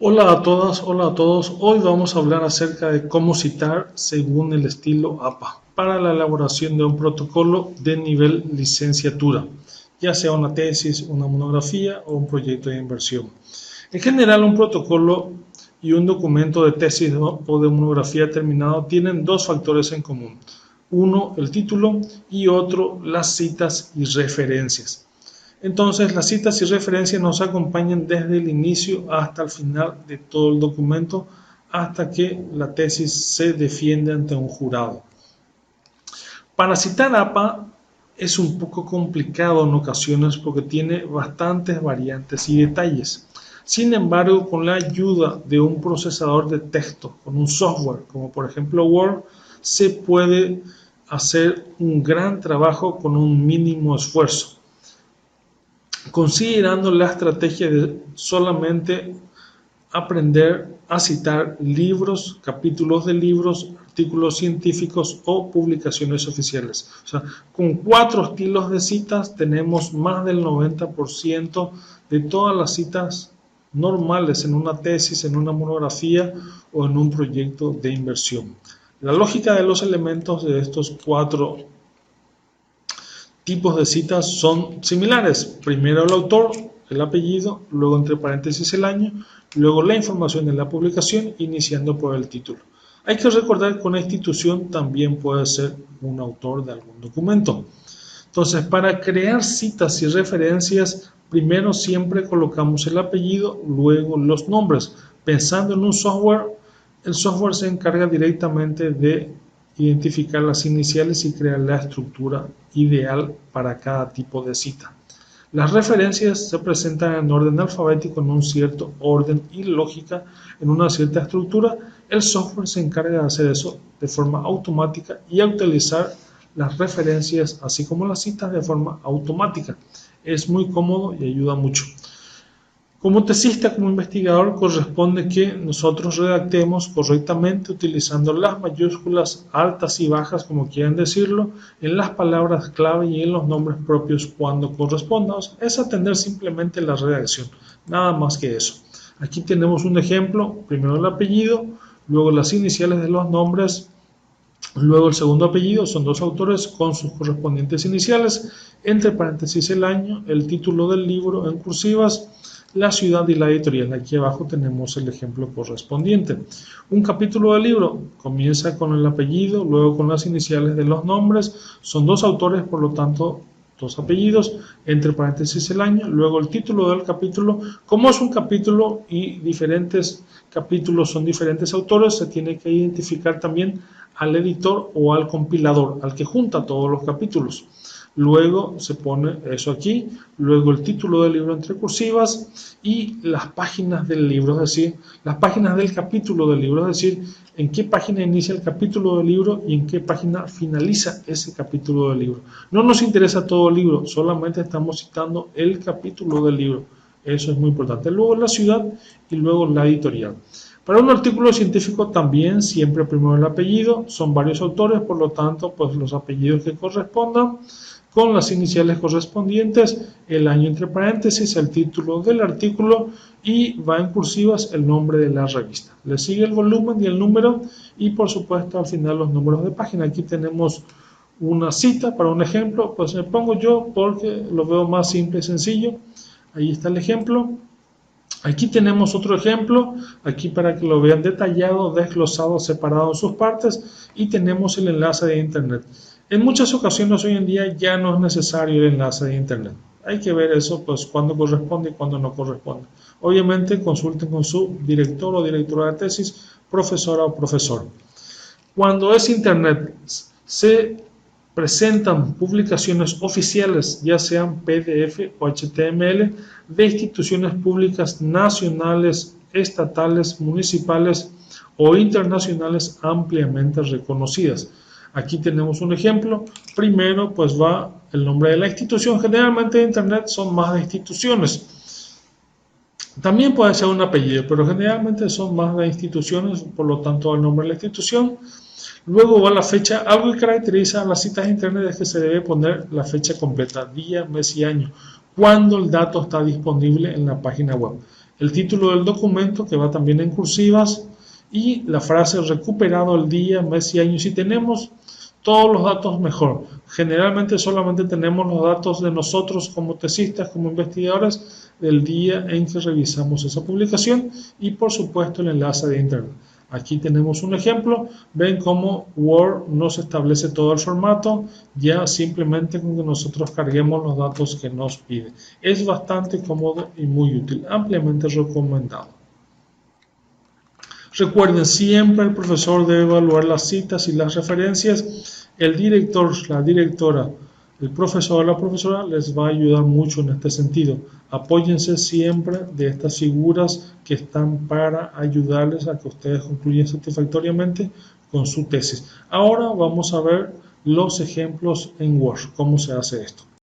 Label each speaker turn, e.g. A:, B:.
A: Hola a todas, hola a todos. Hoy vamos a hablar acerca de cómo citar según el estilo APA para la elaboración de un protocolo de nivel licenciatura, ya sea una tesis, una monografía o un proyecto de inversión. En general, un protocolo y un documento de tesis o de monografía terminado tienen dos factores en común. Uno, el título, y otro, las citas y referencias. Entonces, las citas y referencias nos acompañan desde el inicio hasta el final de todo el documento, hasta que la tesis se defiende ante un jurado. Para citar APA es un poco complicado en ocasiones porque tiene bastantes variantes y detalles. Sin embargo, con la ayuda de un procesador de texto, con un software como por ejemplo Word, se puede hacer un gran trabajo con un mínimo esfuerzo, considerando la estrategia de solamente aprender a citar libros, capítulos de libros, artículos científicos o publicaciones oficiales. O sea, con 4 estilos de citas tenemos más del 90% de todas las citas normales en una tesis, en una monografía o en un proyecto de inversión. La lógica de los elementos de estos 4 tipos de citas son similares. Primero el autor, el apellido, luego entre paréntesis el año, luego la información de la publicación, iniciando por el título. Hay que recordar que una institución también puede ser un autor de algún documento. Entonces, para crear citas y referencias, primero siempre colocamos el apellido, luego los nombres. Pensando en un software, el software se encarga directamente de identificar las iniciales y crear la estructura ideal para cada tipo de cita. Las referencias se presentan en orden alfabético en un cierto orden y lógica en una cierta estructura. El software se encarga de hacer eso de forma automática y a utilizar las referencias así como las citas de forma automática. Es muy cómodo y ayuda mucho. Como tesista, como investigador, corresponde que nosotros redactemos correctamente utilizando las mayúsculas altas y bajas, como quieran decirlo, en las palabras clave y en los nombres propios cuando corresponda. O sea, es atender simplemente la redacción, nada más que eso. Aquí tenemos un ejemplo, primero el apellido, luego las iniciales de los nombres, luego el segundo apellido, son dos autores con sus correspondientes iniciales, entre paréntesis el año, el título del libro en cursivas, la ciudad y la editorial. Aquí abajo tenemos el ejemplo correspondiente. Un capítulo del libro comienza con el apellido, luego con las iniciales de los nombres, son dos autores, por lo tanto dos apellidos, entre paréntesis el año, luego el título del capítulo. Como es un capítulo y diferentes capítulos son diferentes autores, se tiene que identificar también al editor o al compilador, al que junta todos los capítulos. Luego se pone eso aquí, luego el título del libro entre cursivas y las páginas del libro, es decir, las páginas del capítulo del libro, es decir, en qué página inicia el capítulo del libro y en qué página finaliza ese capítulo del libro. No nos interesa todo el libro, solamente estamos citando el capítulo del libro. Eso es muy importante. Luego la ciudad y luego la editorial. Para un artículo científico también siempre primero el apellido, son varios autores, por lo tanto, pues los apellidos que correspondan con las iniciales correspondientes, el año entre paréntesis, el título del artículo y va en cursivas el nombre de la revista. Le sigue el volumen y el número y por supuesto al final los números de página. Aquí tenemos una cita para un ejemplo, pues me pongo yo porque lo veo más simple y sencillo. Ahí está el ejemplo. Aquí tenemos otro ejemplo, aquí para que lo vean detallado, desglosado, separado en sus partes y tenemos el enlace de internet. En muchas ocasiones hoy en día ya no es necesario el enlace de internet. Hay que ver eso pues cuando corresponde y cuando no corresponde. Obviamente consulten con su director o directora de tesis, profesora o profesor. Cuando es internet se presentan publicaciones oficiales, ya sean PDF o HTML, de instituciones públicas nacionales, estatales, municipales o internacionales ampliamente reconocidas. Aquí tenemos un ejemplo. Primero, pues va el nombre de la institución. Generalmente en Internet son más de instituciones. También puede ser un apellido, pero generalmente son más de instituciones, por lo tanto el nombre de la institución. Luego va la fecha. Algo que caracteriza a las citas de internet es que se debe poner la fecha completa, día, mes y año, cuando el dato está disponible en la página web. el título del documento, que va también en cursivas, y la frase recuperado el día, mes y año. Si tenemos todos los datos, mejor. Generalmente solamente tenemos los datos de nosotros como tesistas, como investigadores, del día en que revisamos esa publicación y por supuesto el enlace de internet. Aquí tenemos un ejemplo, ven cómo Word nos establece todo el formato, ya simplemente con que nosotros carguemos los datos que nos pide. Es bastante cómodo y muy útil, ampliamente recomendado. Recuerden, siempre el profesor debe evaluar las citas y las referencias. El director, la directora, el profesor o la profesora les va a ayudar mucho en este sentido. Apóyense siempre de estas figuras que están para ayudarles a que ustedes concluyan satisfactoriamente con su tesis. Ahora vamos a ver los ejemplos en Word, cómo se hace esto.